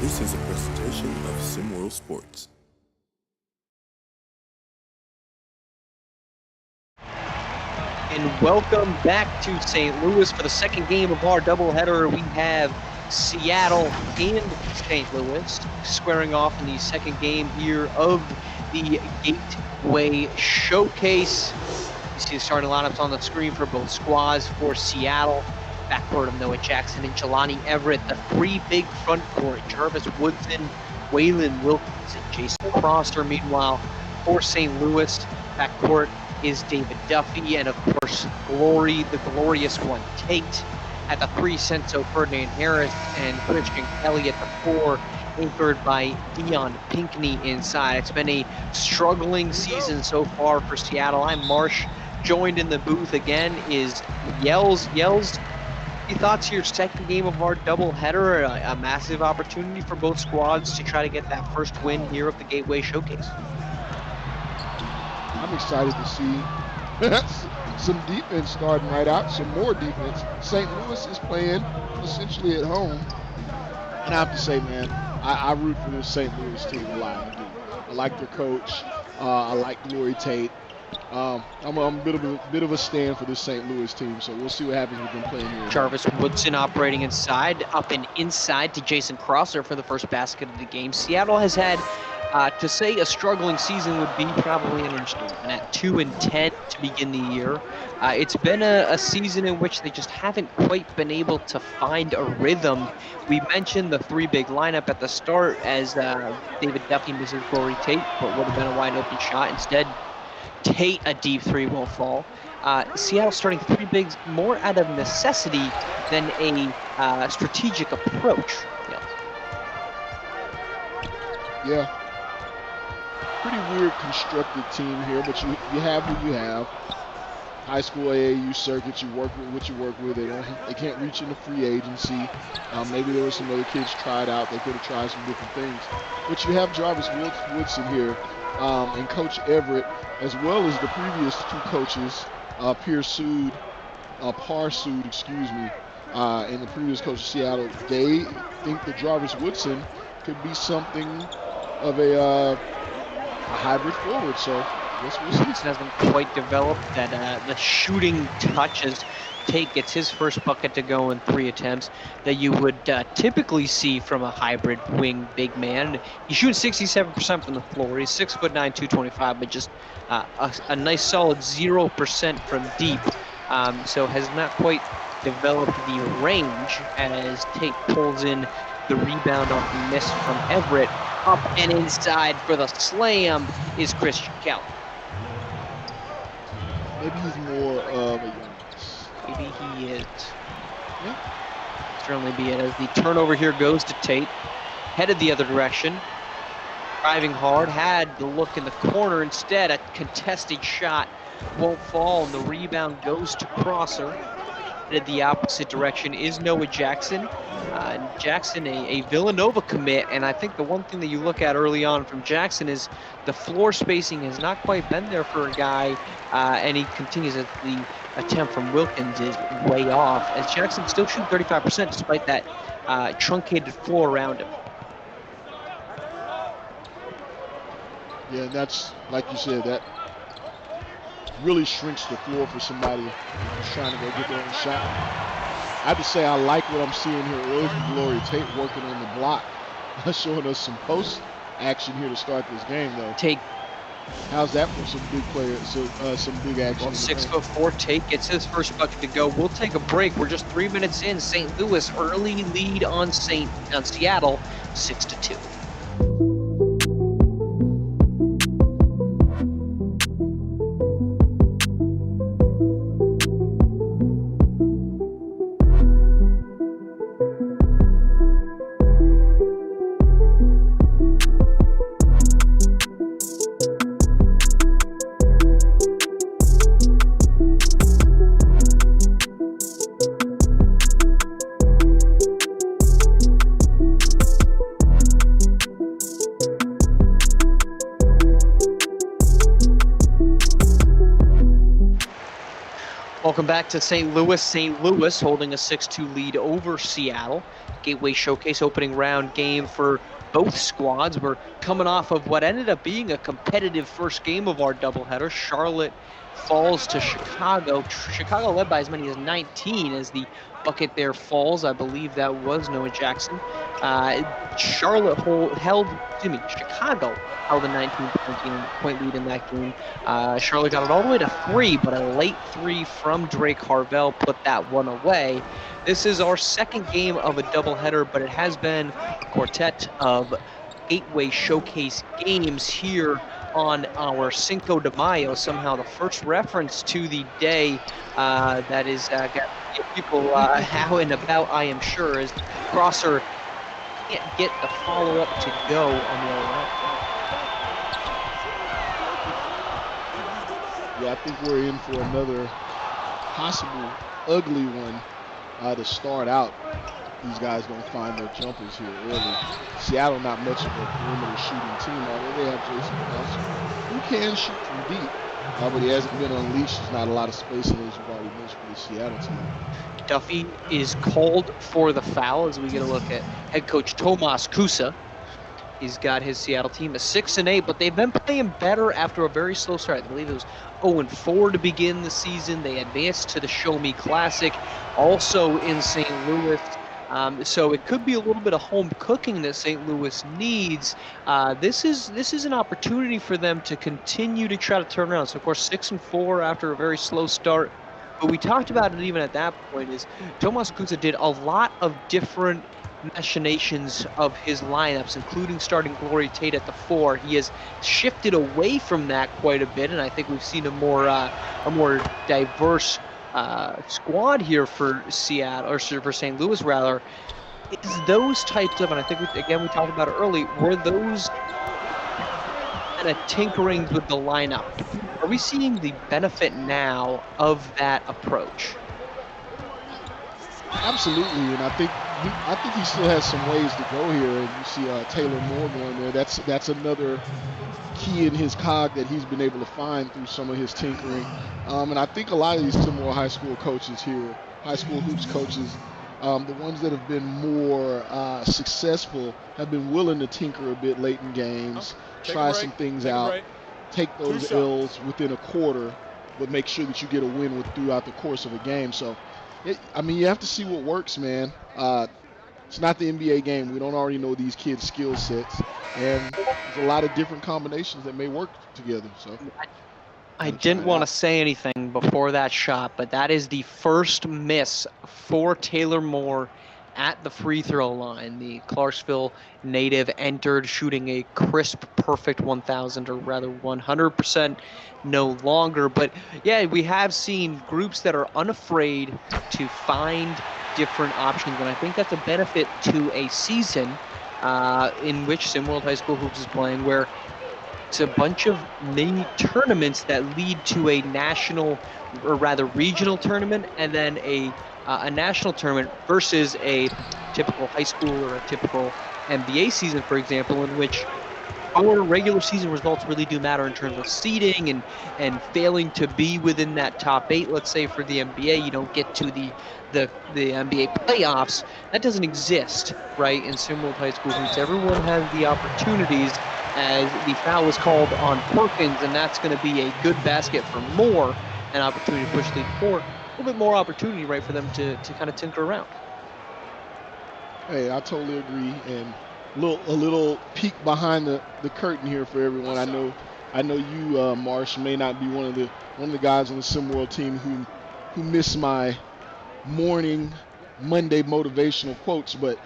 This is a presentation of SimWorld Sports. And welcome back to St. Louis for the second game of our doubleheader. We have Seattle and St. Louis squaring off in the second game here of the Gateway Showcase. You see the starting lineups on the screen for both squads. For Seattle, backcourt of Noah Jackson and Jelani Everett. The three big front court, Jarvis Woodson, Waylon Wilkins, and Jason Prosser. Meanwhile, for St. Louis, backcourt is David Duffy, and of course, Glory, the glorious one, Tate. At the 3, Senso Ferdinand Harris, and Christian Kelly at the 4, anchored by Dion Pinkney inside. It's been a struggling season so far for Seattle. I'm Marsh. Joined in the booth again is Yells. Yells, any thoughts to your second game of our doubleheader? A massive opportunity for both squads to try to get that first win here of the Gateway Showcase. I'm excited to see some defense starting right out, some more defense. St. Louis is playing essentially at home. And I have to say, man, I root for this St. Louis team a lot. I do. I like their coach. I like Glory Tate. I'm a bit of a stand for this St. Louis team, so we'll see what happens with them playing here. Jarvis Woodson operating inside, up and inside to Jason Prosser for the first basket of the game. Seattle has had, to say a struggling season would be probably an understatement. At 2-10 to begin the year, it's been a season in which they just haven't quite been able to find a rhythm. We mentioned the three big lineup at the start as David Duffy misses Glory Tate, but would have been a wide open shot. Instead, Tate, a deep three, will fall. Seattle starting three bigs more out of necessity than a strategic approach. Yeah. Pretty weird constructed team here, but you have who you have. High school AAU circuit, you work with what you work with. They can't reach into free agency. Maybe there were some other kids tried out. They could have tried some different things. But you have Jarvis Woodson here and Coach Everett, as well as the previous two coaches, Parsood, and the previous coach of Seattle. They think that Jarvis Woodson could be something of a hybrid forward, so we'll see. Woodson hasn't quite developed that the shooting touch as Tate gets his first bucket to go in 3 attempts that you would typically see from a hybrid wing big man. He shoots 67% from the floor. He's 6'9", 225, but just a nice solid 0% from deep. So has not quite developed the range as Tate pulls in the rebound off the miss from Everett. Up and inside for the slam is Christian Kelly. Maybe he's more of a Giannis. Maybe he is. Yeah. Certainly be it as the turnover here goes to Tate. Headed the other direction. Driving hard. Had the look in the corner. Instead, a contested shot won't fall, and the rebound goes to Prosser. Headed the opposite direction is Noah Jackson. Jackson, a Villanova commit, and I think the one thing that you look at early on from Jackson is the floor spacing has not quite been there for a guy, and he continues as the attempt from Wilkins is way off, as Jackson still shoots 35% despite that truncated floor around him. Yeah, and that's, like you said, that really shrinks the floor for somebody who's trying to go get their own shot. I have to say I like what I'm seeing here early from Glory Tate working on the block, showing us some post action here to start this game, though. Tate. How's that for some big players, some big action? Well, 6'4" Tate gets his first bucket to go. We'll take a break. We're just 3 minutes in. St. Louis early lead on Seattle, 6-2. Welcome back to St. Louis. St. Louis holding a 6-2 lead over Seattle. Gateway Showcase opening round game for both squads. We're coming off of what ended up being a competitive first game of our doubleheader. Charlotte falls to Chicago. Chicago led by as many as 19 as the bucket there falls. I believe that was Noah Jackson. Chicago held a 19-point lead in that game. Charlotte got it all the way to 3, but a late 3 from Drake Harvell put that one away. This is our second game of a doubleheader, but it has been a quartet of Gateway Showcase games here on our Cinco de Mayo. Somehow the first reference to the day that is got people out and about, I am sure, as Crosser can't get the follow-up to go on the other round. Yeah, I think we're in for another possible ugly one to start out. These guys don't find their jumpers here early. Seattle not much of a perimeter shooting team, although they have Jason Cross, who can shoot from deep, but he hasn't been unleashed. There's not a lot of spacing, as you've already mentioned, for the Seattle team. Duffy is called for the foul as we get a look at head coach Tomas Kusa. He's got his Seattle team a 6-8, but they've been playing better after a very slow start. I believe it was 0-4 to begin the season. They advanced to the Show Me Classic, also in St. Louis. So it could be a little bit of home cooking that St. Louis needs. This is an opportunity for them to continue to try to turn around. So of course 6-4 after a very slow start. But we talked about it even at that point is Tomas Kusa did a lot of different machinations of his lineups, including starting Glory Tate at the 4. He has shifted away from that quite a bit, and I think we've seen a more diverse squad here for Seattle, or for St. Louis rather. Is those types of, and I think we talked about it early, were those kind of tinkerings with the lineup? Are we seeing the benefit now of that approach? Absolutely, and I think he still has some ways to go here. And you see Taylor Moore going there. That's another key in his cog that he's been able to find through some of his tinkering. And I think a lot of these SimWorld high school coaches here, high school hoops coaches, the ones that have been more successful have been willing to tinker a bit late in games, try some things out, take those L's within a quarter, but make sure that you get a win throughout the course of a game. So, you have to see what works, man. It's not the NBA game. We don't already know these kids' skill sets, and there's a lot of different combinations that may work together. So I didn't want to say anything before that shot, but that is the first miss for Taylor Moore at the free throw line. The Clarksville native entered shooting a crisp, perfect 1,000, or rather 100% no longer. But yeah, we have seen groups that are unafraid to find different options, and I think that's a benefit to a season in which SimWorld High School Hoops is playing, where it's a bunch of mini tournaments that lead to a national, or rather regional tournament, and then a national tournament versus a typical high school or a typical NBA season, for example, in which our regular season results really do matter in terms of seeding and failing to be within that top 8. Let's say for the NBA, you don't get to the NBA playoffs. That doesn't exist, right, in SimWorld High School Hoops. Everyone has the opportunities, as the foul was called on Perkins, and that's going to be a good basket for Moore, an opportunity to push lead forward. A little bit more opportunity, right, for them to kind of tinker around. Hey, I totally agree, and a little peek behind the curtain here for everyone. I know you, Marsh, may not be one of the guys on the SimWorld team who miss my morning Monday motivational quotes, but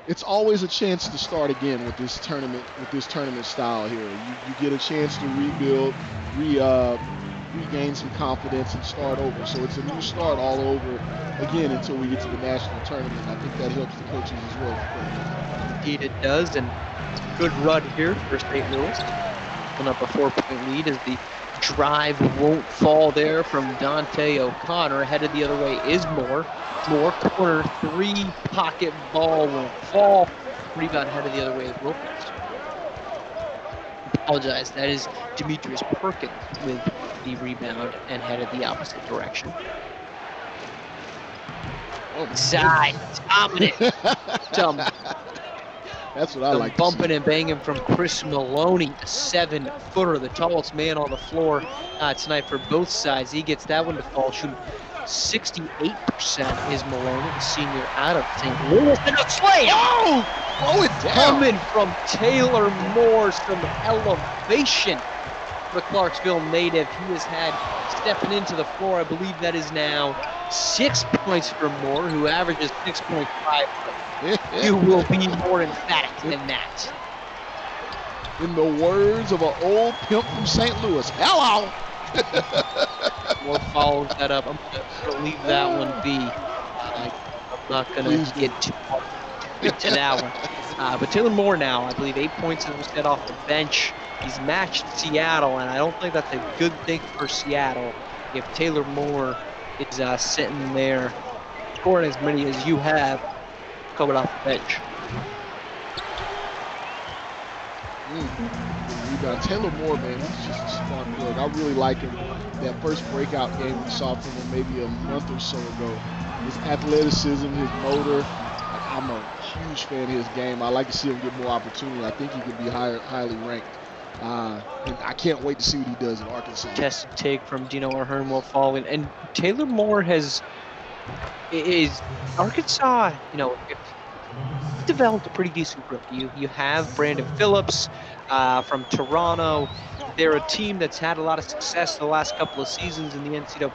it's always a chance to start again with this tournament style here. You get a chance to rebuild, regain some confidence and start over. So it's a new start all over again until we get to the national tournament. I think that helps the coaches as well. Indeed it does, and good run here for St. Louis. Pulling up a 4-point lead as the drive won't fall there from Dante O'Connor. Headed the other way is Moore. Moore corner 3, pocket ball won't fall. Rebound headed the other way is Wilkins. Apologize, that is Demetrius Perkins with the rebound and headed the opposite direction. Oh, my Side, dominant. Some That's what I like to bumping see. and banging from Chris Maloney, the 7-footer, the tallest man on the floor tonight for both sides. He gets that one to fall, shooting 68% is Maloney, the senior out of St. Louis. And a slam! Oh! Blow it down. Coming from Taylor Moore, some elevation. The Clarksville native, he has had stepping into the floor. I believe that is now 6 points for Moore, who averages 6.5. You will be more emphatic than that. In the words of an old pimp from St. Louis, hello. Moore follows that up. I'm going to leave that one be. I'm not going to get too far into that one. But Taylor Moore now, I believe 8 points as we said off the bench. He's matched Seattle, and I don't think that's a good thing for Seattle if Taylor Moore is sitting there scoring as many as you have coming off the bench. Rebound. Taylor Moore, man, he's just a spark plug. I really like him. That first breakout game we saw from him maybe a month or so ago. His athleticism, his motor. I'm a huge fan of his game. I like to see him get more opportunity. I think he could be highly ranked. And I can't wait to see what he does in Arkansas. Tested take from Dino Ahern will fall in. And Taylor Moore is Arkansas, developed a pretty decent group. You have Brandon Phillips from Toronto. They're a team that's had a lot of success the last couple of seasons in the NCAA.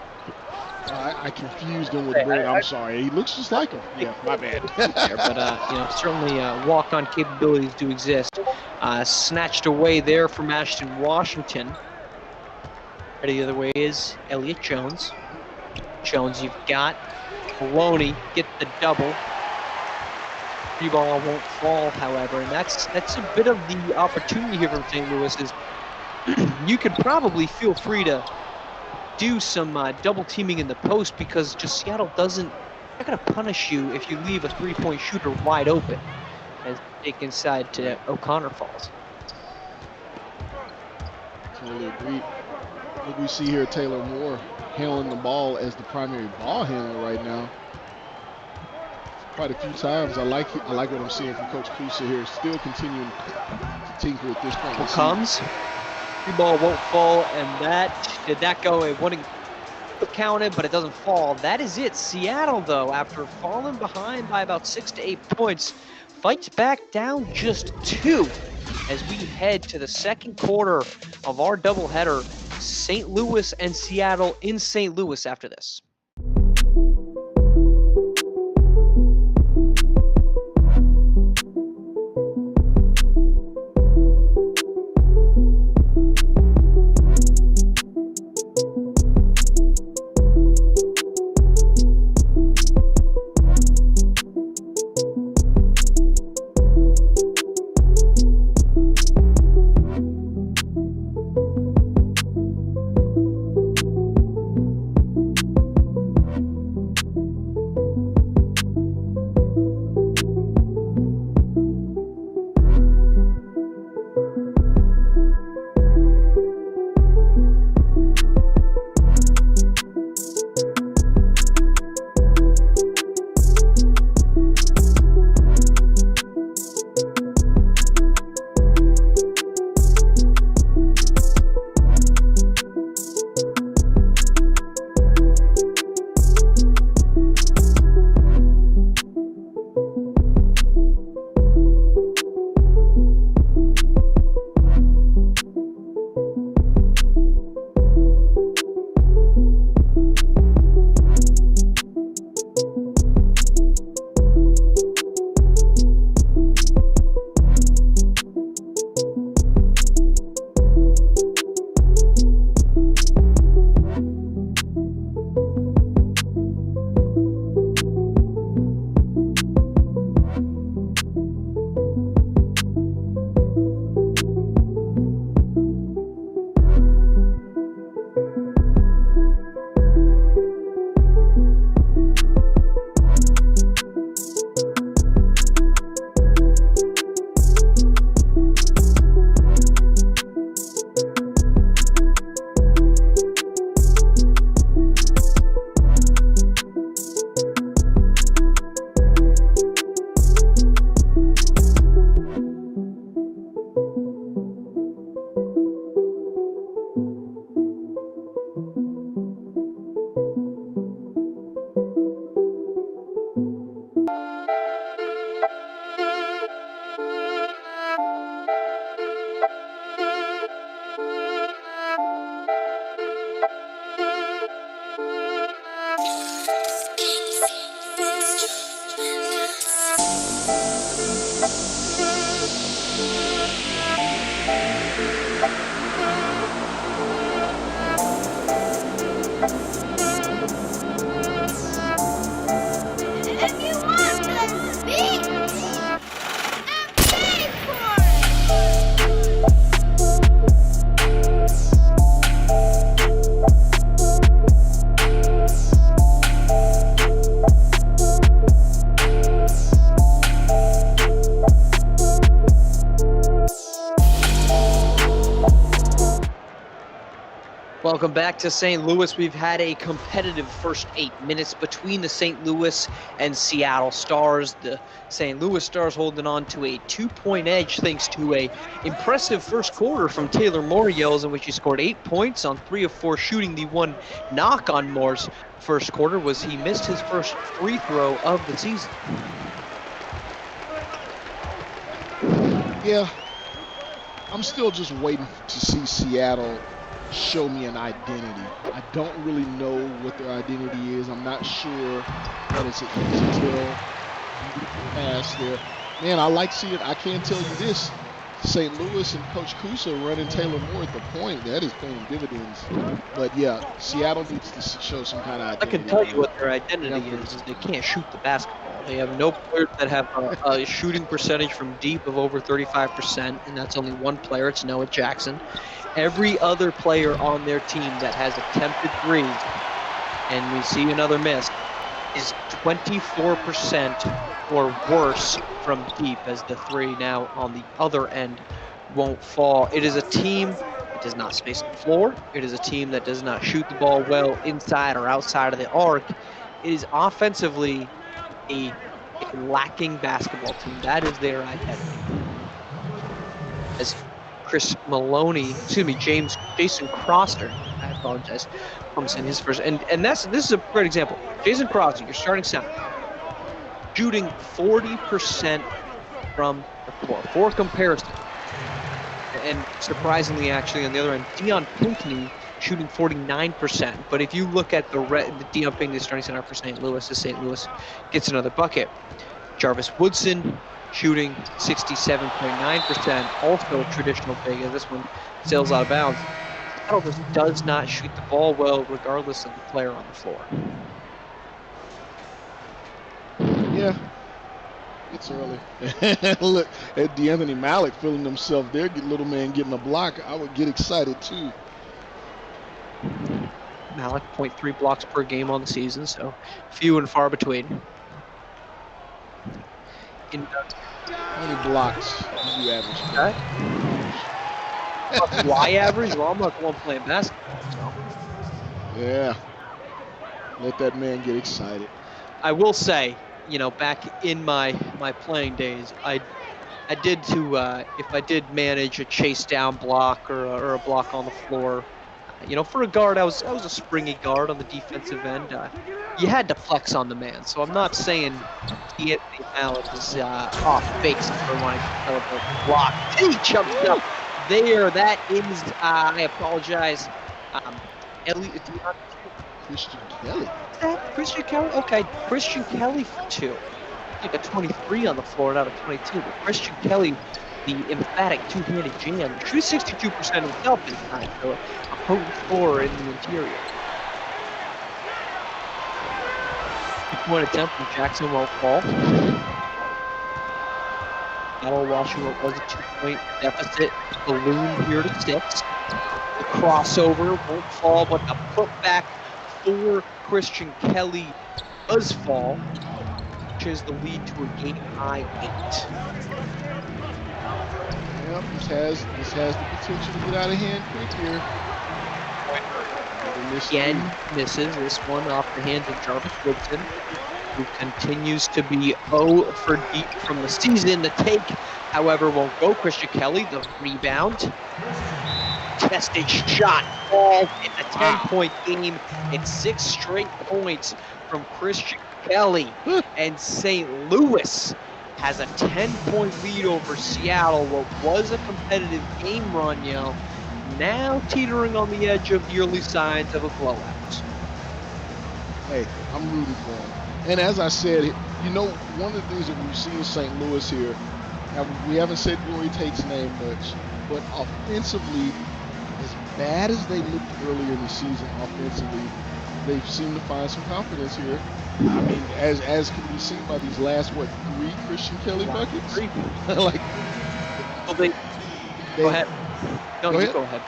I confused him with Brandon. I'm sorry. He looks just like him. Yeah, my bad. But certainly walk-on capabilities do exist. Snatched away there from Ashton Washington. Right the other way is Elliott Jones. Jones, you've got Maloney get the double. Free ball won't fall, however, and that's a bit of the opportunity here from St. Louis is you could probably feel free to do some double teaming in the post because just Seattle not going to punish you if you leave a three-point shooter wide open as take inside to O'Connor falls. Totally agree. Look, we see here Taylor Moore handling the ball as the primary ball handler right now. Quite a few times. I like what I'm seeing from Coach Kusa here. Still continuing to tinker at this point. Here comes. Free ball won't fall, and that go? It wouldn't counted, but it doesn't fall. That is it. Seattle, though, after falling behind by about 6 to 8 points, fights back down just 2 as we head to the second quarter of our doubleheader. St. Louis and Seattle in St. Louis after this. Welcome back to St. Louis. We've had a competitive first 8 minutes between the St. Louis and Seattle Stars. The St. Louis Stars holding on to a 2-point edge thanks to a impressive first quarter from Taylor Moriels, in which he scored 8 points on 3 of 4 shooting. The one knock on Moore's first quarter was he missed his first free throw of the season. Yeah, I'm still just waiting to see Seattle show me an identity. I don't really know what their identity is. I'm not sure that it's an easy tell pass there. Man, I like seeing, I can tell you this, St. Louis and Coach Kusa running Taylor Moore at the point, that is paying dividends. But yeah, Seattle needs to show some kind of identity. I can tell you what their identity is they can't shoot the basketball. They have no players that have a shooting percentage from deep of over 35%, and that's only one player. It's Noah Jackson. Every other player on their team that has attempted threes, and we see another miss, is 24% or worse from deep, as the three now on the other end won't fall. It is a team that does not space the floor. It is a team that does not shoot the ball well inside or outside of the arc. It is offensively a lacking basketball team. That is their identity. As Jason Crosser, I apologize, comes in his first, and this is a great example. Jason Crosser, your starting center, shooting 40% from the floor. For comparison, and surprisingly, actually, on the other end, Dion Pinkney shooting 49%. But if you look at the Dion Pinkney starting center for St. Louis, as St. Louis gets another bucket. Jarvis Woodson shooting 67.9%, also a traditional big, as this one sails out of bounds. Seattle just does not shoot the ball well, regardless of the player on the floor. Yeah, it's early. Look at DeAnthony Malik feeling himself there, little man getting a block. I would get excited too. Malik, 0.3 blocks per game on the season, so few and far between. How many blocks do you average? Why average? Well, I'm not the one playing basketball, so. Yeah. Let that man get excited. I will say, back in my playing days, I did if I did manage a chase down block or a block on the floor, for a guard, I was a springy guard on the defensive end. You had to flex on the man, so I'm not saying Anthony Malik is off base for wanting to celebrate the block. He jumped up there. That is, I apologize, Christian Kelly. Christian Kelly? Okay, Christian Kelly for 2. Like a 23 on the floor, not a 22. But Christian Kelly, the emphatic two-handed jam, shoots 62% himself this time, so a potent scorer in the interior. 2-point attempt from Jackson won't fall. Battle watching what was a 2-point deficit balloon here to 6. The crossover won't fall, but the putback for Christian Kelly does fall, which is the lead to a game-high 8. Yep, this has the potential to get out of hand quick here. Again, misses this one off the hands of Jarvis Woodson, who continues to be 0 for deep from the season. The take, however, won't go. Christian Kelly, the rebound. Tested shot, fall in a 10-point game. It's 6 straight points from Christian Kelly. And St. Louis has a 10-point lead over Seattle. What was a competitive game run, now teetering on the edge of the early signs of a blowout. Hey, I'm rooting for him. And as I said, one of the things that we've seen in St. Louis here, we haven't said Glory Tate's name much, but offensively, as bad as they looked earlier in the season offensively, they seem to find some confidence here. I mean, as can be seen by these last, 3 Christian Kelly buckets? 3. Go ahead. No, you go ahead.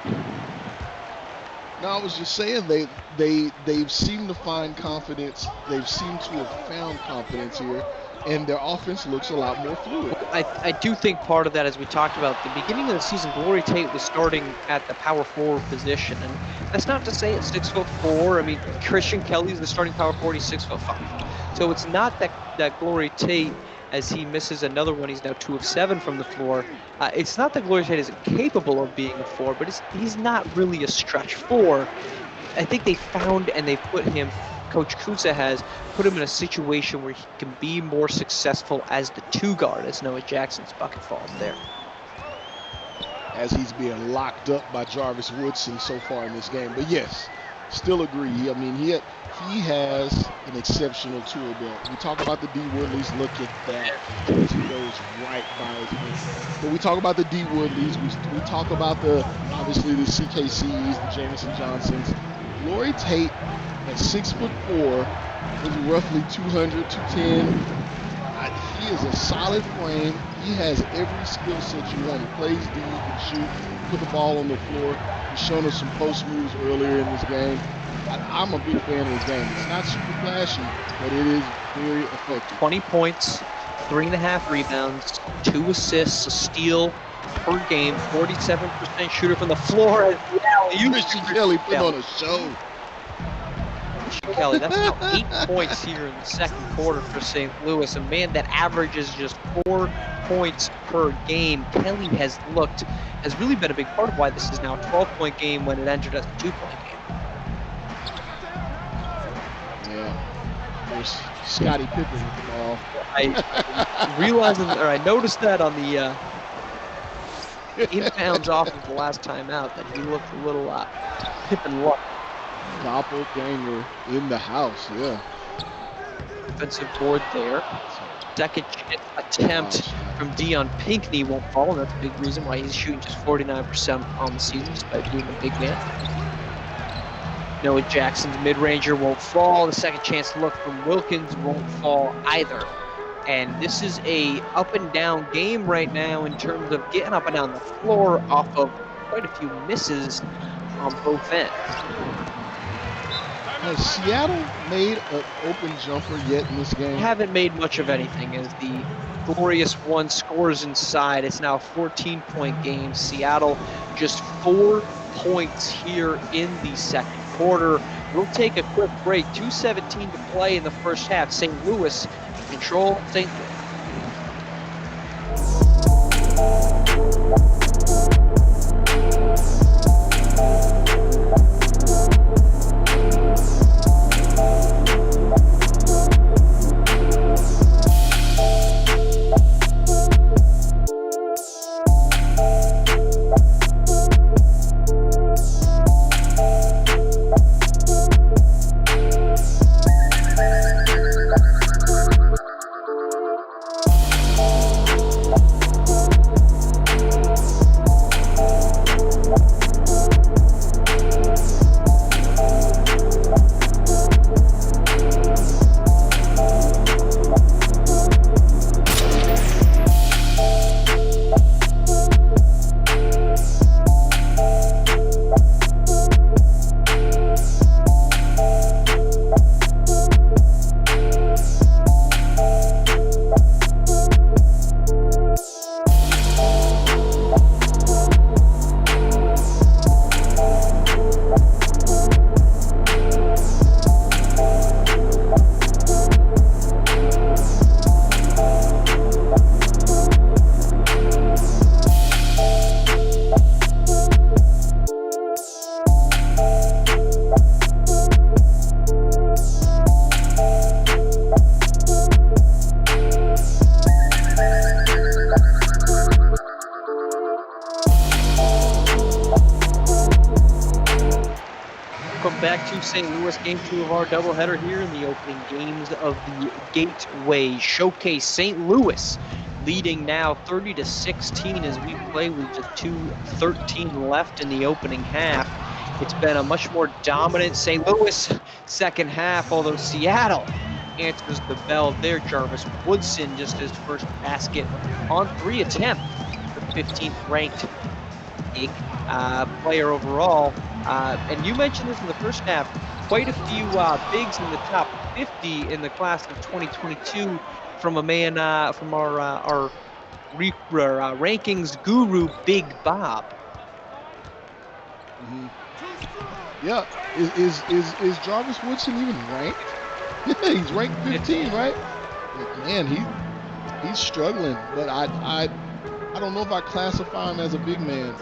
No, I was just saying they've seemed to find confidence. They've seemed to have found confidence here. and their offense looks a lot more fluid. I do think part of that, as we talked about at the beginning of the season, Glory Tate was starting at the power forward position, and that's not to say it's 6'4". I mean, Christian Kelly's the starting power forward. He's 6'5". So it's not that Glory Tate, as he misses another one, he's now 2 of 7 from the floor. It's not that Glory Tate isn't capable of being a 4, but he's not really a stretch 4. I think they found and they put him. Coach Kusa has put him in a situation where he can be more successful as the 2 guard, as Noah Jackson's bucket falls there. As he's being locked up by Jarvis Woodson so far in this game. But yes, still agree. I mean, he has an exceptional tool belt. We talk about the D Woodleys. Look at that. He goes right by his head. But we talk about the D Woodleys. We talk about obviously the CKCs, the Jamison Johnsons. Glory Tate at 6'4" is roughly 200, 210. He is a solid frame. He has every skill set you want. He plays D, he can shoot, put the ball on the floor. He's shown us some post moves earlier in this game. I'm a big fan of his game. It's not super flashy, but it is very effective. 20 points, 3.5 rebounds, 2 assists, a steal per game, 47% shooter from the floor. Christian Kelly put on a show. Kelly, that's now 8 points here in the second quarter for St. Louis. A man that averages just 4 points per game. Kelly has really been a big part of why this is now a 12-point game when it entered as a 2-point game. Yeah, there's Scottie Pippen with the ball. I realized, or I noticed that on the inbounds off of the last time out that he looked a little Pippen-like. Doppelganger in the house, yeah. Defensive board there. Second attempt from Dion Pinckney won't fall, and that's a big reason why he's shooting just 49% on the season despite being a big man. Noah Jackson's mid-ranger won't fall. The second chance look from Wilkins won't fall either. And this is a up-and-down game right now in terms of getting up and down the floor off of quite a few misses on both ends. Has Seattle made an open jumper yet in this game? Haven't made much of anything as the glorious one scores inside. It's now a 14-point game. Seattle just 4 points here in the second quarter. We'll take a quick break. 2:17 to play in the first half. St. Louis control St. Louis. Back to St. Louis, game 2 of our doubleheader here in the opening games of the Gateway Showcase. St. Louis leading now 30-16 as we play with just 2:13 left in the opening half. It's been a much more dominant St. Louis second half, although Seattle answers the bell there. Jarvis Woodson just his first basket on 3 attempts, the 15th ranked player overall. And you mentioned this in the first half, quite a few bigs in the top 50 in the class of 2022 from a man from our rankings guru, Big Bob. Yeah, is Jarvis Woodson even ranked? He's ranked 15, right? Man, he's struggling, but I don't know if I classify him as a big man.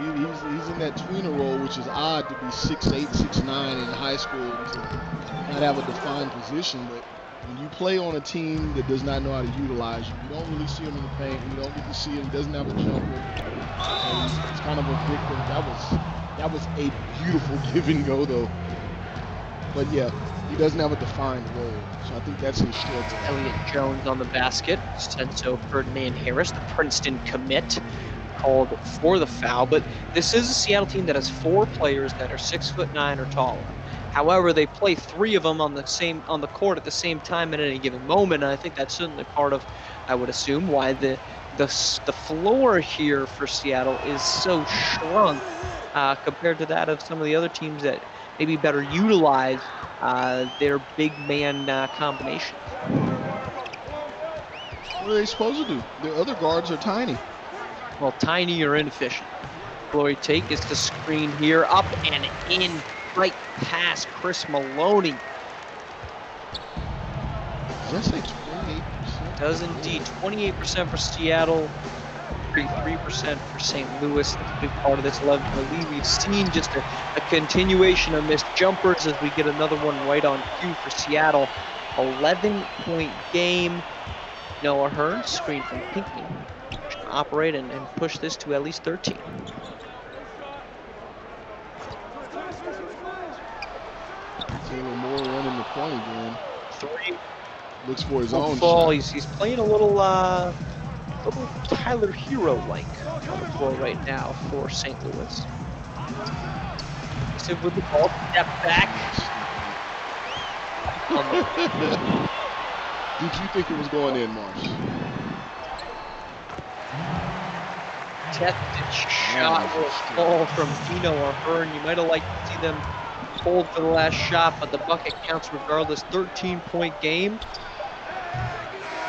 He's in that tweener role, which is odd to be 6'8", 6'9" in high school to not have a defined position. But when you play on a team that does not know how to utilize you, you don't really see him in the paint. You don't get to see him. He doesn't have a jumper. So he's kind of a victim. That was a beautiful give and go though. But yeah, he doesn't have a defined role, so I think that's his struggle. Elliott Jones on the basket. Senso Ferdinand Harris, the Princeton commit, called for the foul. But this is a Seattle team that has 4 players that are 6'9" or taller. However, they play 3 of them on the court at the same time at any given moment, and I think that's certainly part of, I would assume, why the floor here for Seattle is so shrunk compared to that of some of the other teams that maybe better utilize their big man combination. What are they supposed to do? The other guards are tiny. Well, tiny or inefficient. Glory take is the screen here, up and in, right past Chris Maloney. Does that say 28%? Does indeed. 28% for Seattle, 33% for St. Louis. That's a big part of this 11-point lead. We've seen just a continuation of missed jumpers as we get another one right on cue for Seattle. 11-point game. Noah Hearn, screen from Pinckney. Operate and push this to at least 13. Taylor Moore running the point again. 3. Looks for his own fall. shot. He's playing a little Tyler Hero-like on the floor right now for St. Louis. So with the ball, step back. Did you think it was going in, Marsh? Tested shot will fall from Dino or Hearn. You might have liked to see them hold for the last shot, but the bucket counts regardless. 13-point game.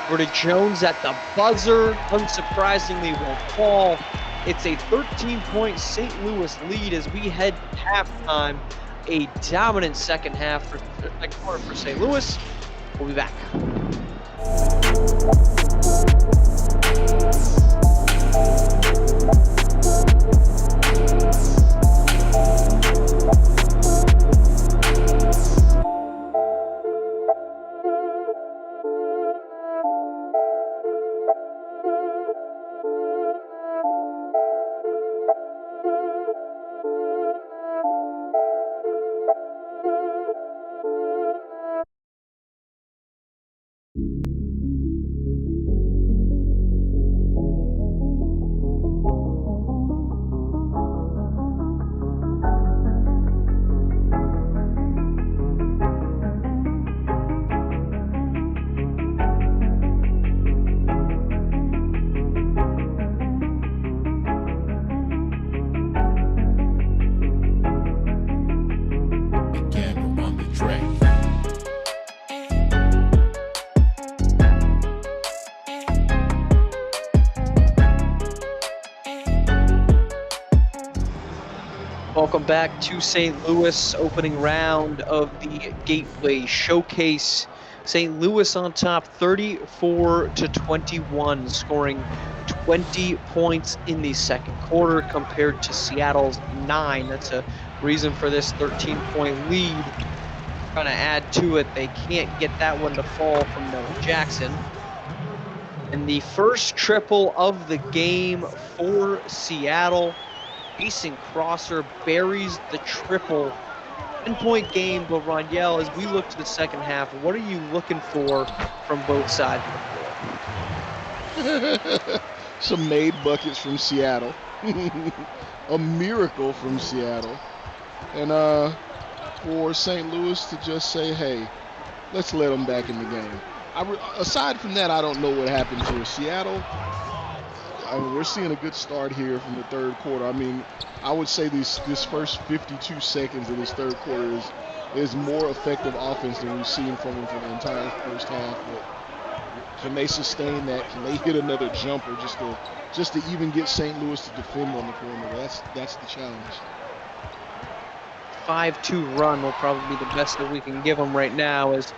Verdi Jones at the buzzer, unsurprisingly won't fall. It's a 13-point St. Louis lead as we head to halftime. A dominant second quarter for St. Louis. We'll be back. Welcome back to St. Louis, opening round of the Gateway Showcase. St. Louis on top 34-21, scoring 20 points in the second quarter compared to Seattle's 9. That's a reason for this 13-point lead. Trying to add to it, they can't get that one to fall from Noah Jackson. And the first triple of the game for Seattle. Mason Crosser buries the triple. 10-point game, but Roniel, as we look to the second half, what are you looking for from both sides of the floor? Some made buckets from Seattle. A miracle from Seattle. And for St. Louis to just say, hey, let's let them back in the game. Aside from that, I don't know what happens here. Seattle, we're seeing a good start here from the third quarter. I mean, I would say this first 52 seconds of this third quarter is more effective offense than we've seen from them for the entire first half. But Can they sustain that? Can they hit another jumper just to even get St. Louis to defend on the perimeter? That's the challenge. 5-2 run will probably be the best that we can give them right now, as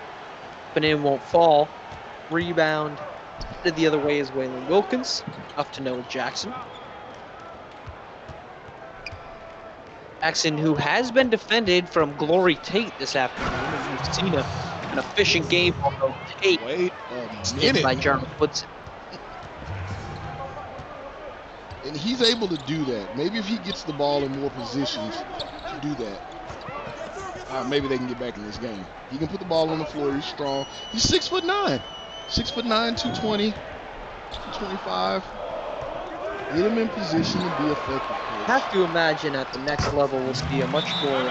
Benin won't fall. Rebound headed the other way is Waylon Wilkins, up to Noah Jackson. Jackson, who has been defended from Glory Tate this afternoon, and we've seen an efficient game, although Tate Wait is a hit minute. by Jarvis Woodson. And he's able to do that. Maybe if he gets the ball in more positions to do that, maybe they can get back in this game. He can put the ball on the floor. He's strong. He's 6'9". 6'9", 220, 225. Get him in position to be effective. I have to imagine at the next level we'll see a much more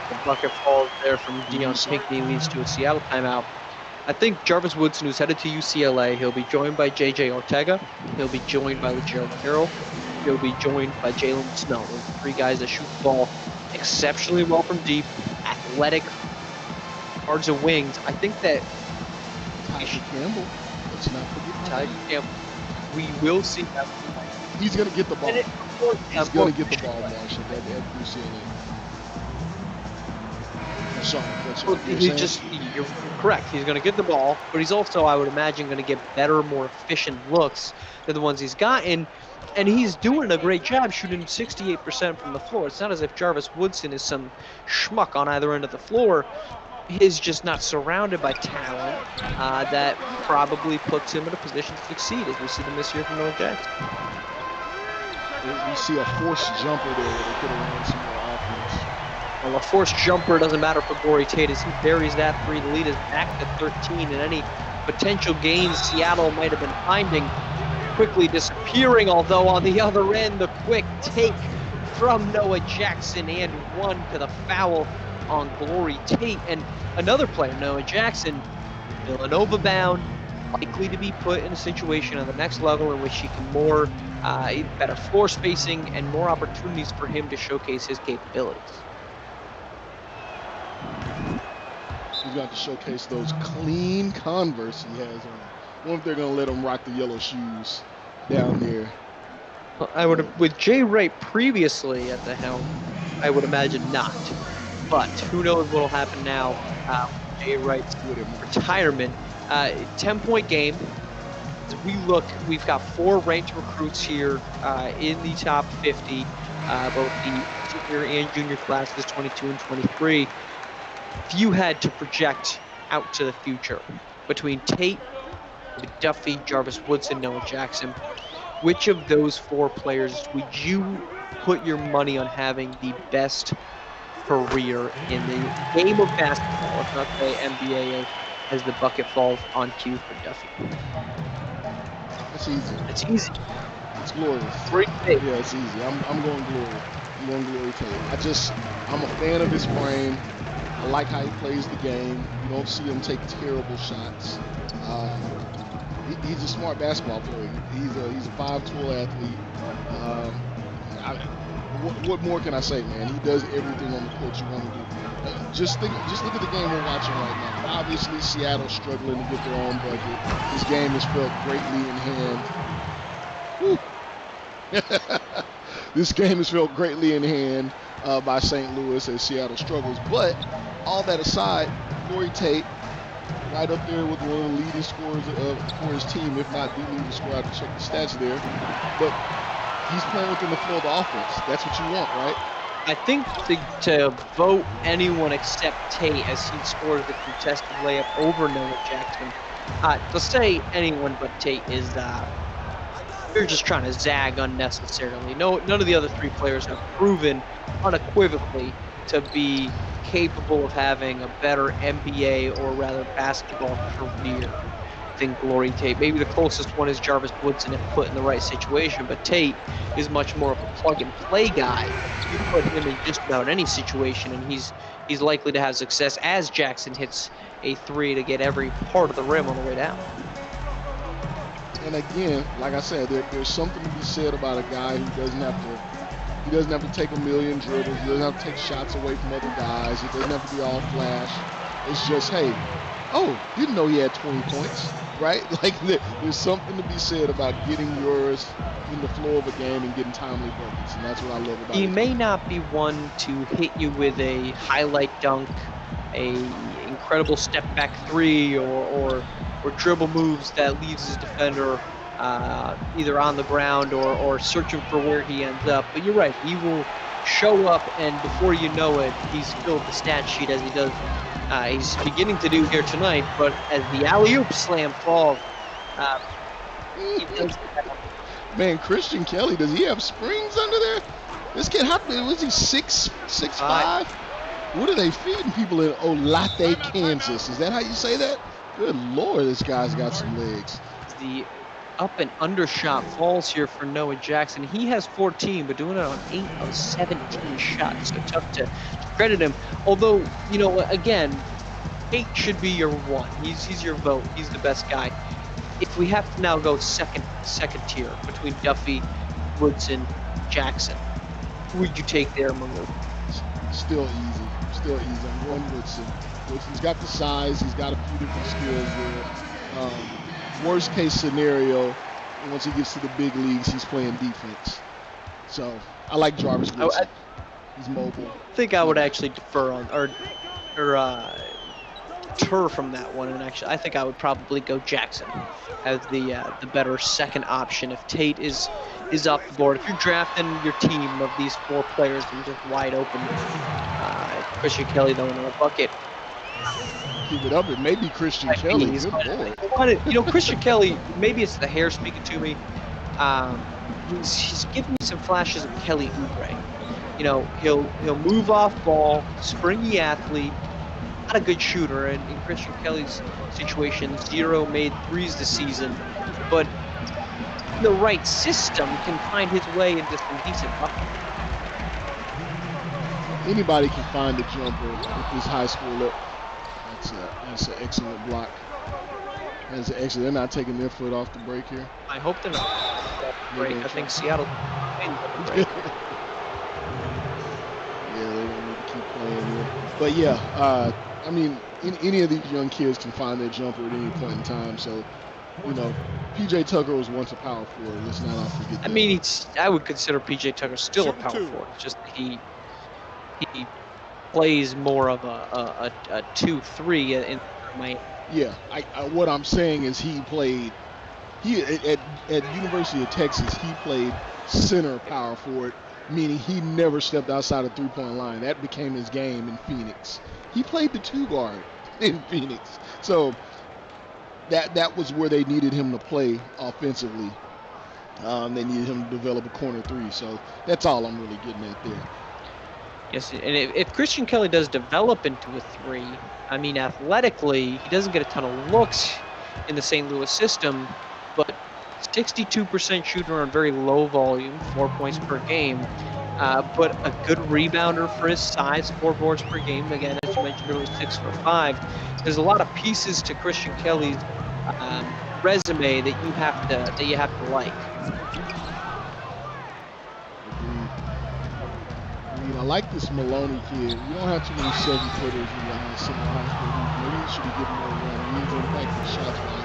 the bucket falls there from Deion Pinckney leads to a Seattle timeout. I think Jarvis Woodson, who's headed to UCLA, he'll be joined by J.J. Ortega. He'll be joined by Legero Carroll. He'll be joined by Jalen Snow. Those are three guys that shoot the ball exceptionally well from deep, athletic, guards and wings. I think that Tyson Campbell. Let's not forget Tyson Campbell. We will see that. He's going to get the ball. He's going to get the ball, Marshall, at UCLA. You're correct. He's going to get the ball, but he's also, I would imagine, going to get better, more efficient looks than the ones he's gotten. And he's doing a great job shooting 68% from the floor. It's not as if Jarvis Woodson is some schmuck on either end of the floor. He's just not surrounded by talent that probably puts him in a position to succeed, as we see them this year from Noah Jackson. You see a forced jumper there where they could have run some more offense. Well, a forced jumper doesn't matter for Glory Tate as he buries that three. The lead is back to 13, and any potential gains Seattle might have been finding quickly disappearing, although on the other end, the quick take from Noah Jackson and one to the foul on Glory Tate. And another player, Noah Jackson, Villanova bound, likely to be put in a situation on the next level in which he can more better floor spacing and more opportunities for him to showcase his capabilities. He's got to showcase those clean Converse he has on. I wonder if they're going to let him rock the yellow shoes down there. Well, I would, with Jay Wright previously at the helm, I would imagine not. But who knows what will happen now with Jay Wright's retirement. 10-point game. As we look, we've got 4 ranked recruits here in the top 50, both the senior and junior classes, 22 and 23. If you had to project out to the future between Tate, McDuffie, Jarvis Woodson, Noah Jackson, which of those 4 players would you put your money on having the best career in the game of basketball, if not the NBA, as the bucket falls on cue for Duffy? It's easy. It's easy. It's glorious. 3 big. Yeah, it's easy. I'm going Glory. I'm going Glory Tate. I'm a fan of his frame. I like how he plays the game. You don't see him take terrible shots. He's a smart basketball player. He's a 5'12" athlete. What more can I say, man? He does everything on the court you want to do. Just look at the game we're watching right now. Obviously, Seattle struggling to get their own bucket. This game is felt greatly in hand. Woo. This game is felt greatly in hand by St. Louis as Seattle struggles. But all that aside, Glory Tate, right up there with one of the leading scorers for his team, if not the leading scorer. I have to check the stats there. But he's playing within the flow of the offense. That's what you want, right? I think to vote anyone except Tate as he scores the contested layup over Noah Jackson, to say anyone but Tate is you're just trying to zag unnecessarily. None of the other 3 players have proven unequivocally to be capable of having a better NBA or rather basketball career than Glory Tate. Maybe the closest one is Jarvis Woodson if put in the right situation, but Tate is much more of a plug-and-play guy. You put him in just about any situation, and he's likely to have success as Jackson hits a 3 to get every part of the rim on the way down. And again, like I said, there's something to be said about a guy who doesn't have to take a million dribbles. He doesn't have to take shots away from other guys. It doesn't have to be all flash. It's just, hey, oh, didn't know he had 20 points, right? Like there's something to be said about getting yours in the flow of a game and getting timely buckets, and that's what I love about He his may game. not be one to hit you with a highlight dunk, a incredible step back three, or dribble moves that leaves his defender either on the ground or searching for where he ends up. But you're right, he will show up, and before you know it, he's filled the stat sheet as he does. He's beginning to do here tonight. But as the alley-oop slam falls, he does. Man, Christian Kelly, does he have springs under there? This kid, how big was he? 6'5"? What are they feeding people in Olathe, Kansas? Is that how you say that? Good Lord, this guy's got some legs. The up and under shot falls here for Noah Jackson. He has 14, but doing it on 8 of 17 shots. So tough to credit him. Although, you know, again, 8 should be your one. He's your vote. He's the best guy. If we have to now go second tier between Duffy, Woodson, Jackson, who would you take there, Maru? Still easy. I'm going Woodson. Woodson's got the size. He's got a few different skills there. Worst case scenario, once he gets to the big leagues, he's playing defense. So I like Jarvis Woodson. He's mobile. I think I would actually defer on or deter from that one, and actually I think I would probably go Jackson as the better second option if Tate is off the board. If you're drafting your team of these 4 players and just wide open, Christian Kelly though in a bucket. Keep it up. It may be Christian Kelly. Good Lord. You know, Christian Kelly, maybe it's the hair speaking to me. He's giving me some flashes of Kelly Oubre. You know, he'll move off ball, springy athlete, not a good shooter. And in Christian Kelly's situation, 0 made threes this season, but the right system can find his way into some decent buckets. Anybody can find a jumper with this high school look. That's an excellent block. That's excellent. They're not taking their foot off the break here. I hope they're not break. I think Seattle break. Yeah, they don't need to keep playing here. But yeah, I mean, any of these young kids can find their jumper at any point in time. So, you know, PJ Tucker was once a power forward. Let's not forget that. I mean, I would consider PJ Tucker still a power forward. It's just he plays more of a 2-3 in Miami. Yeah, what I'm saying is he played at University of Texas. He played center power forward, meaning he never stepped outside of 3-point line. That became his game in Phoenix. He played the 2 guard in Phoenix, so that was where they needed him to play offensively. They needed him to develop a corner 3. So that's all I'm really getting at there. Yes, and if Christian Kelly does develop into a 3, I mean, athletically, he doesn't get a ton of looks in the St. Louis system, but 62% shooter on very low volume, 4 points per game, but a good rebounder for his size, 4 boards per game. Again, as you mentioned earlier, 6'5". There's a lot of pieces to Christian Kelly's resume that you have to like. I like this Maloney kid. You don't have too many 7-footers in the senior high school. Maybe he should be getting more run. He needs impact shots while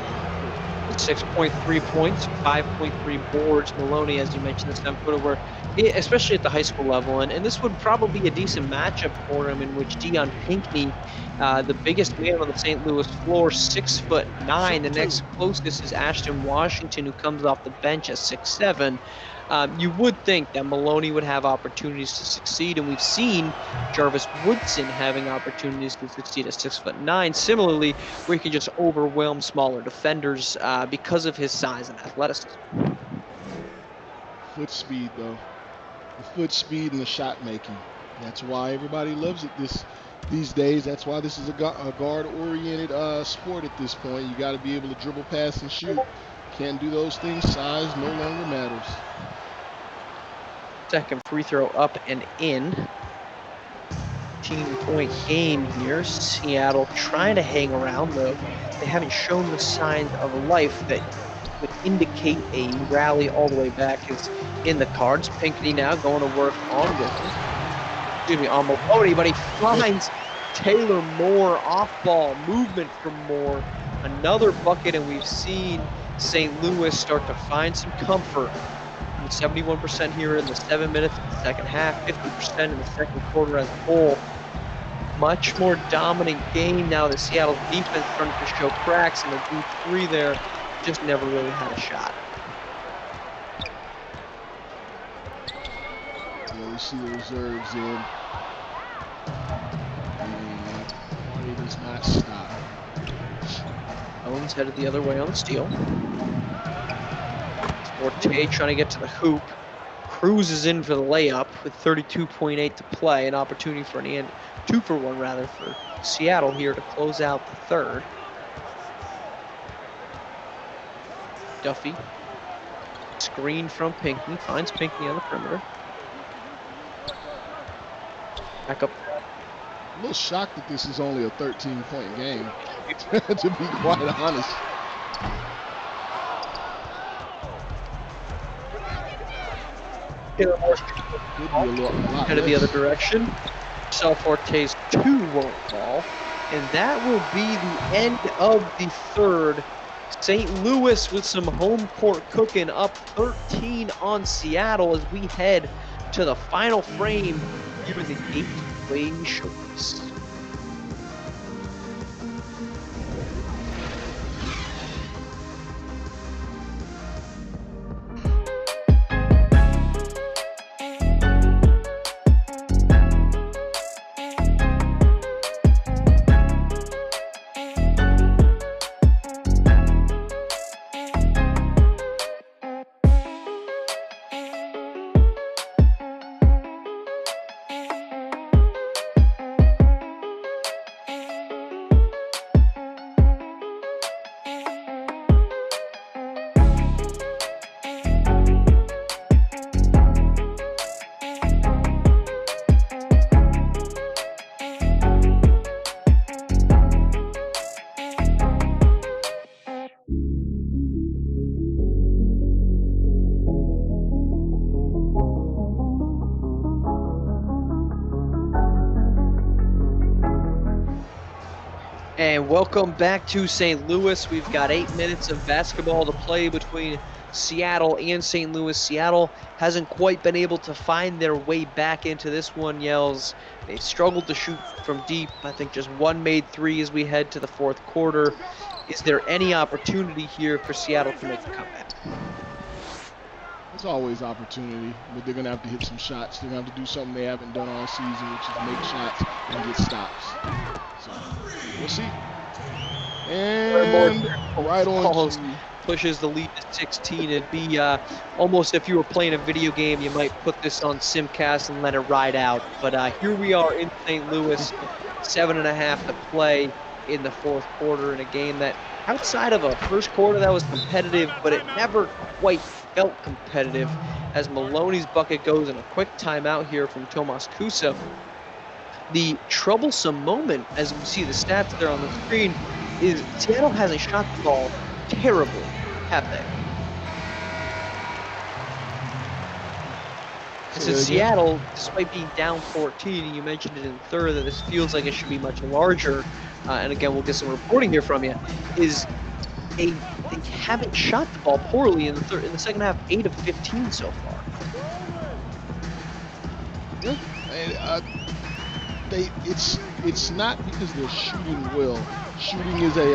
6.3 points, 5.3 boards. Maloney, as you mentioned, the 7-footer, where especially at the high school level, and this would probably be a decent matchup for him, in which Deion Pinckney, the biggest man on the St. Louis floor, 6'9". The next closest is Ashton Washington, who comes off the bench at 6'7". You would think that Maloney would have opportunities to succeed, and we've seen Jarvis Woodson having opportunities to succeed at 6'9". Similarly, where he can just overwhelm smaller defenders because of his size and athleticism. Foot speed, though. The foot speed and the shot making. That's why everybody loves it these days. That's why this is a guard-oriented sport at this point. You got to be able to dribble, pass, and shoot. Can't do those things. Size no longer matters. Second free throw up and in. 15-point game here. Seattle trying to hang around, though. They haven't shown the signs of life that would indicate a rally all the way back is in the cards. Pinckney now going to work on Maloney, but he finds Taylor Moore off ball movement from Moore. Another bucket, and we've seen St. Louis start to find some comfort. 71% here in the 7 minutes of the second half, 50% in the second quarter as a whole. Much more dominant game now that Seattle's defense starting to show cracks, and the deep three there just never really had a shot. Yeah, you see the reserves in. And Murray does not stop. Owens headed the other way on the steal. Forte trying to get to the hoop. Cruises in for the layup with 32.8 to play. An opportunity for an 2-for-1 rather for Seattle here to close out the third. Duffy. Screen from Pinckney. Finds Pinckney on the perimeter. Back up. A little shocked that this is only a 13-point game, to be quite honest. Headed the other direction. Forte's 2 won't fall. And that will be the end of the third. St. Louis with some home court cooking, up 13 on Seattle as we head to the final frame here in the Gateway Showcase. And welcome back to St. Louis. We've got 8 minutes of basketball to play between Seattle and St. Louis. Seattle hasn't quite been able to find their way back into this one, Yells. They've struggled to shoot from deep. I think just one made three as we head to the fourth quarter. Is there any opportunity here for Seattle to make a comeback? There's always opportunity, but they're going to have to hit some shots. They're going to have to do something they haven't done all season, which is make shots and get stops. So, we'll see. And right on to pushes the lead to 16. It'd be almost, if you were playing a video game, you might put this on Simcast and let it ride out. But here we are in St. Louis, 7.5 to play in the fourth quarter in a game that, outside of a first quarter that was competitive, but it never quite felt competitive, as Maloney's bucket goes in a quick timeout here from Tomas Kusa. The troublesome moment, as we see the stats there on the screen, is Seattle hasn't shot the ball terribly, have they? So Seattle, despite being down 14, and you mentioned it in third, that this feels like it should be much larger, and again, we'll get some reporting here from you, they haven't shot the ball poorly in the second half, 8 of 15 so far. Yeah, it's not because they're shooting well. Shooting is a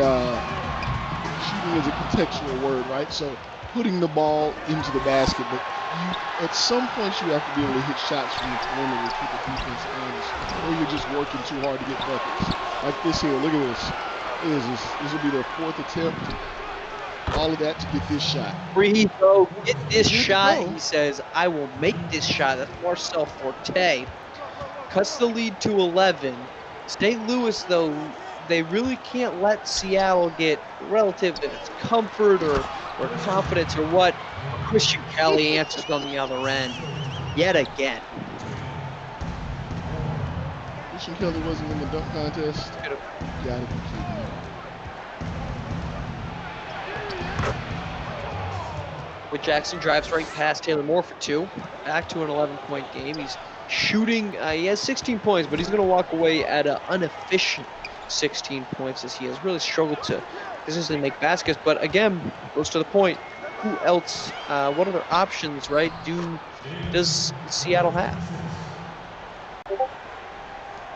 contextual word, right? So putting the ball into the basket, but at some point you have to be able to hit shots from the perimeter to keep the defense honest, or you're just working too hard to get buckets. Like this here, look at this. This will be their fourth attempt. All of that to get this shot. Free throw, get this shot. He says, I will make this shot. That's Marcel Forte. Cuts the lead to 11. St. Louis, though, they really can't let Seattle get relative to its comfort or confidence or what. Christian Kelly answers on the other end yet again. Christian Kelly wasn't in the dunk contest. Gotta be kidding me. With Jackson drives right past Taylor Moore for 2. Back to an 11-point game. He's shooting. He has 16 points, but he's going to walk away at an inefficient 16 points as he has really struggled to consistently make baskets. But again, goes to the point. Who else? What other options, right? Does Seattle have?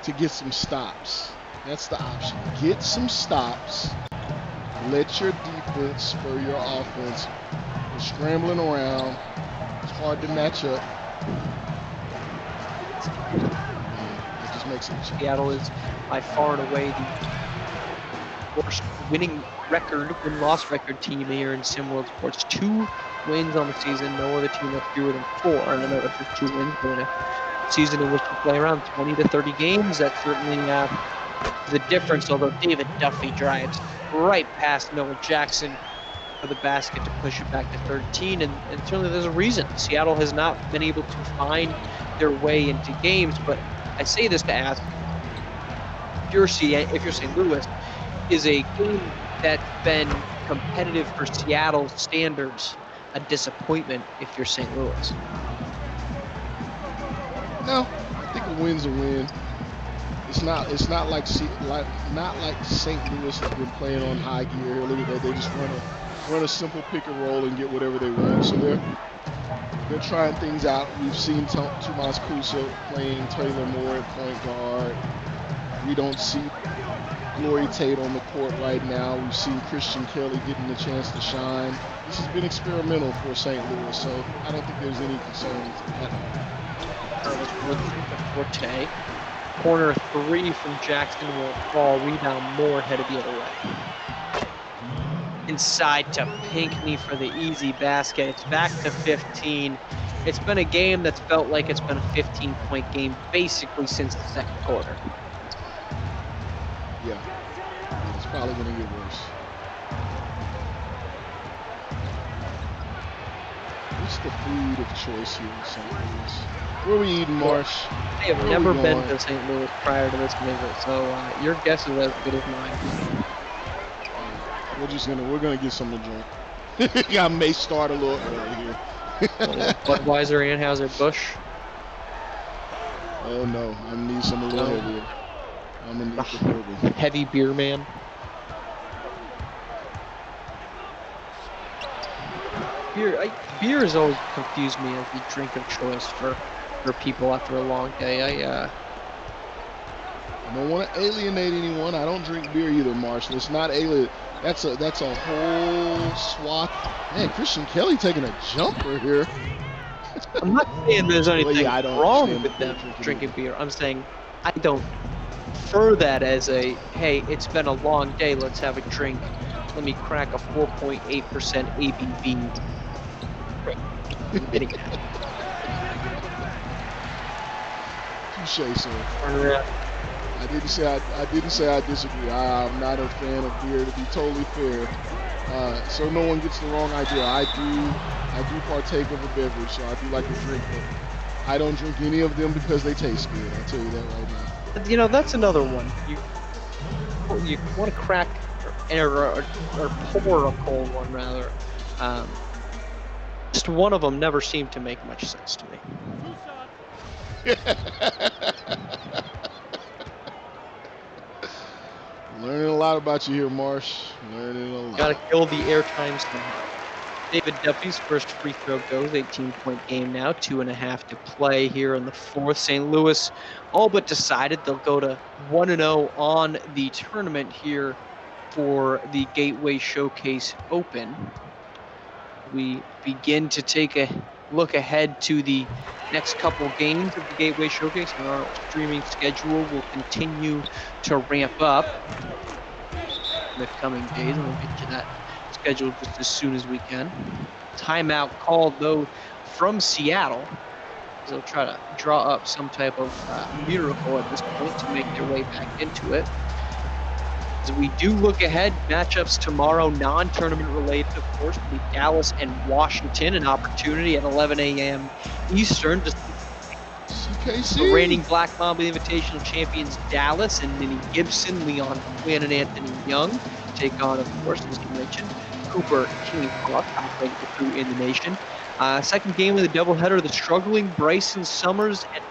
To get some stops. That's the option. Get some stops. Let your defense spur your offense. You're scrambling around. It's hard to match up. It just makes it. Seattle is by far and away the worst win-loss record team here in SimWorld Sports. 2 wins on the season. No other team has fewer than 4. And I know that's just 2 wins, but in a season in which you play around 20 to 30 games, that certainly is a difference. Although David Duffy drives right past Noah Jackson for the basket to push it back to 13, and certainly there's a reason. Seattle has not been able to find their way into games, but I say this to ask, if you're St. Louis, is a game that's been competitive for Seattle's standards a disappointment if you're St. Louis? No, I think a win's a win. It's not like St. Louis has been playing on high gear here. Look at that, they just run a simple pick and roll and get whatever they want. So they're trying things out. We've seen Tomas Kusa playing Taylor Moore at point guard. We don't see Glory Tate on the court right now. We've seen Christian Kelly getting the chance to shine. This has been experimental for St. Louis, so I don't think there's any concerns at all. Forte. Corner 3 from Jackson will fall. Rebound Moore headed the other way. Inside to Pinckney for the easy basket. It's back to 15. It's been a game that's felt like it's been a 15-point game basically since the second quarter. Yeah, it's probably going to get worse. What's the food of choice here in St. Louis? Where are we eating, Marsh? I have never been to St. Louis prior to this visit, so your guess is as good as mine. We're gonna get something to drink. I may start a little early here. Budweiser, Anheuser, Busch. Oh no, I'm gonna need something a little heavier. I'm gonna need the bourbon. Heavy beer man. Beer has always confused me as the drink of choice for people after a long day. I don't want to alienate anyone. I don't drink beer either, Marshall. It's not alien. That's a whole swath. Man, Christian Kelly taking a jumper here. I'm not saying there's anything wrong with them drinking beer. I'm saying I don't prefer that as a, hey, it's been a long day, let's have a drink. Let me crack a 4.8% ABV. Touche, sir. I didn't say I disagree. I'm not a fan of beer, to be totally fair. So no one gets the wrong idea. I do partake of a beverage, so I do like to drink, but I don't drink any of them because they taste good. I'll tell you that right now. You know, that's another one. You want to crack or pour a cold one rather. Just one of them never seemed to make much sense to me. Learning a lot about you here, Marsh. Learning a lot. Got to kill the airtime somehow. David Duffy's first free throw goes. 18-point game now. 2.5 to play here in the fourth. St. Louis all but decided they'll go to 1-0 on the tournament here for the Gateway Showcase Open. We begin to take a look ahead to the next couple games of the Gateway Showcase, and our streaming schedule will continue to ramp up in the coming days, and we'll get to that schedule just as soon as we can. Timeout called, though, from Seattle. They'll try to draw up some type of miracle at this point to make their way back into it. As we do look ahead, matchups tomorrow, non-tournament related, of course, will be Dallas and Washington, an opportunity at 11 a.m. Eastern to the reigning Black Mamba Invitational champions Dallas and Minnie Gibson, Leon Quinn, and Anthony Young take on, of course, as you mentioned, Cooper King Hawk, top-ranked recruit in the nation. Second game of the doubleheader, the struggling Bryson Summers and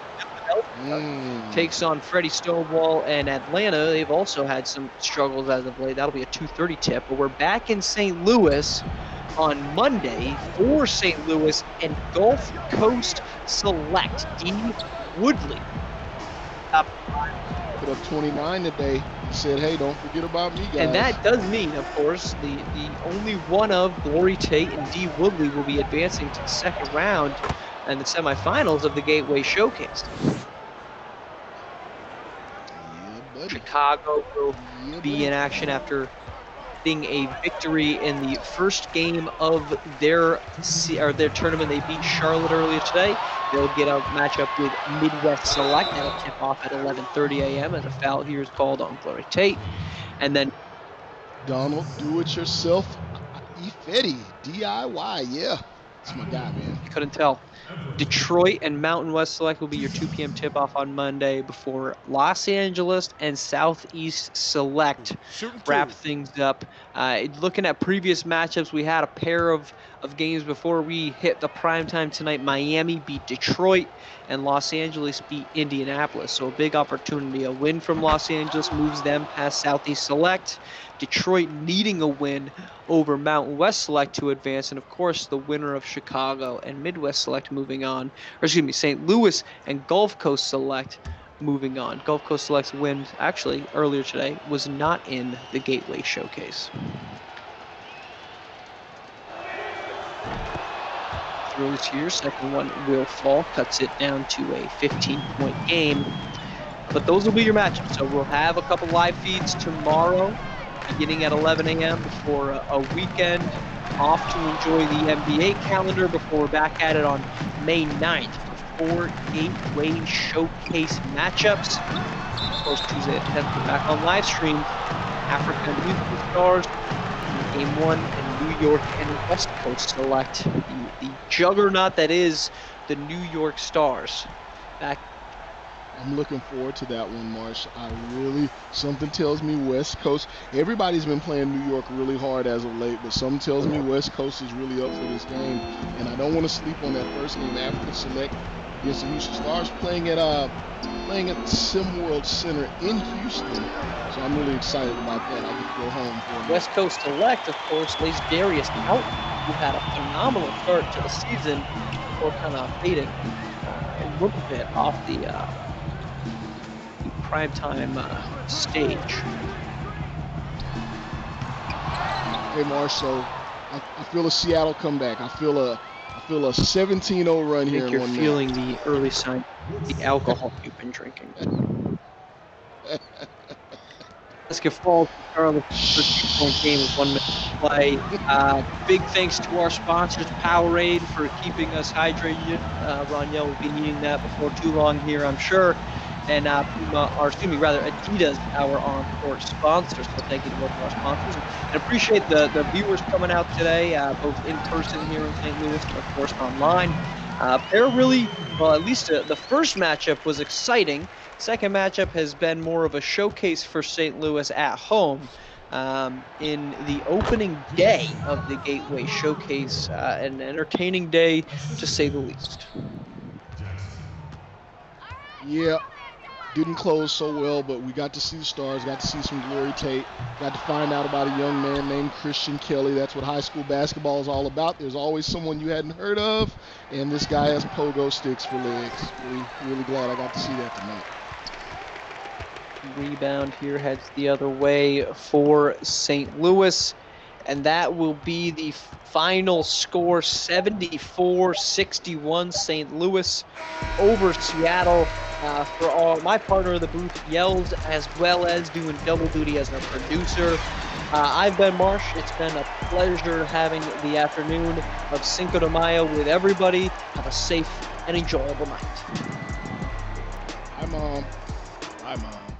takes on Freddie Stonewall and Atlanta. They've also had some struggles as of late. That'll be a 2:30 tip. But we're back in St. Louis on Monday for St. Louis and Gulf Coast Select. D. Woodley. Put up 29 today. He said, hey, don't forget about me, guys. And that does mean, of course, the only one of Glory Tate and D. Woodley will be advancing to the second round and the semifinals of the Gateway Showcase. Chicago will be in action after getting a victory in the first game of their tournament. They beat Charlotte earlier today. They'll get a matchup with Midwest Select. That'll tip off at 11:30 a.m. as a foul here is called on Glory Tate. And then Donald, do-it-yourself, Ifedi, DIY, yeah. That's my guy, man. You couldn't tell. Detroit and Mountain West Select will be your 2 p.m. tip-off on Monday before Los Angeles and Southeast Select wrap things up. Looking at previous matchups, we had a pair of games before we hit the prime time tonight. Miami beat Detroit and Los Angeles beat Indianapolis. So a big opportunity. A win from Los Angeles moves them past Southeast Select. Detroit needing a win over Mountain West Select to advance, and of course the winner of Chicago and Midwest Select moving on, or excuse me, St. Louis and Gulf Coast Select moving on. Gulf Coast Select's win actually earlier today was not in the Gateway Showcase. Throws here, second one will fall, cuts it down to a 15-point game. But those will be your matchups. So we'll have a couple live feeds tomorrow, beginning at 11 a.m. before a weekend off to enjoy the NBA calendar before we're back at it on May 9th for 4 Gateway Showcase matchups. Of course, Tuesday at 10th, we're back on live stream. Africa and Youth Stars, Game 1, and New York and West Coast Select. The juggernaut that is the New York Stars. Back. I'm looking forward to that one, Marsh. Something tells me West Coast. Everybody's been playing New York really hard as of late, but something tells me West Coast is really up for this game. And I don't want to sleep on that first game. Africa Select against the Houston Stars playing at SimWorld Center in Houston. So I'm really excited about that. I get to go home for West Coast Select, of course, lays Darius out, who had a phenomenal start to the season before kind of fading a little bit off the primetime stage. Hey, Marsh, so I feel a Seattle comeback. I feel a 17-0 run here. I think you're feeling the early sign of the alcohol you've been drinking. Basket falls to Charlotte for 2-point game with 1 minute to play. Big thanks to our sponsors, Powerade, for keeping us hydrated. Roniel will be needing that before too long here, I'm sure. And Adidas, our on-court sponsors. So thank you to both of our sponsors. And appreciate the viewers coming out today, both in person here in St. Louis and, of course, online. At least the first matchup was exciting. Second matchup has been more of a showcase for St. Louis at home in the opening day of the Gateway Showcase. An entertaining day, to say the least. Yeah. Didn't close so well, but we got to see the Stars, got to see some Glory Tate, got to find out about a young man named Christian Kelly. That's what high school basketball is all about. There's always someone you hadn't heard of, and this guy has pogo sticks for legs. Really glad I got to see that tonight. Rebound here heads the other way for St. Louis, and that will be the final score, 74-61, St. Louis over Seattle. For all my partner in the booth, Yells, as well as doing double duty as a producer. I've been Marsh. It's been a pleasure having the afternoon of Cinco de Mayo with everybody. Have a safe and enjoyable night. Bye, Mom. Bye, Mom.